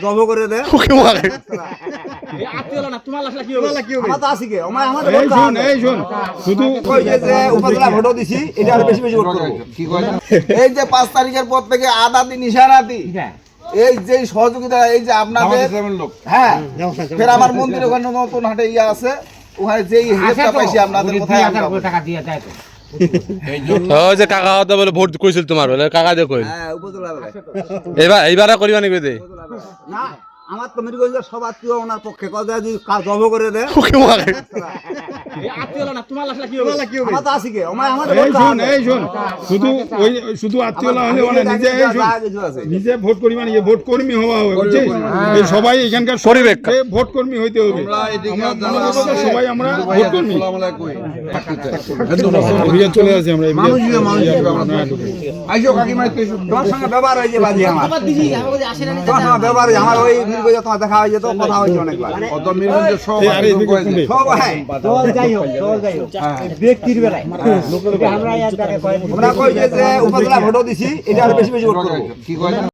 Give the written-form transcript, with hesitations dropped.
Job করে দে উপজেলা vote দিছি এটা আরো বেশি বেশি ভোট করব। এই যে 5 তারিখের পর থেকে আদাতি নিশানাতি এই যে সহযোগিতা এই যে আপনাদের হ্যাঁ ফের আমার মন্দির ওখানে নতুন হাটে ইয়া আছে ওখানে যেই হেল্পটা পাইছি আপনাদের কোথায় টাকা দিয়ে দেয় তো ওই যে কাকা হতে বলে ভোট কইছিল তোমার বলে কাকা দিয়ে কইল হ্যাঁ উপজেলা এইবারে করিবা নিবে দে না আমার তো মিরগঞ্জ সব আত্মীয় ওনার পক্ষে কথা যদি জব করে দে শুধু আত্মীয় হলে নিজে ভোট কর্মী মানে ভোট কর্মী হওয়া হবে বুঝছিস সবাই এখানকার পরিবেশ ভোট কর্মী হইতে হবে সবাই আমরা ভোট কর্মী চলে আসি আমরা তোমার সঙ্গে ব্যবহার হয়েছে বাজি আমার তোমার সঙ্গে ব্যবহার হয়েছে আমার ওই মিরগঞ্জ তোমার দেখা হয়েছে তো কথা হয়েছে অনেকবার উপজেলা ভোট দিছি এটা আরো বেশি বেশি ভোট করব।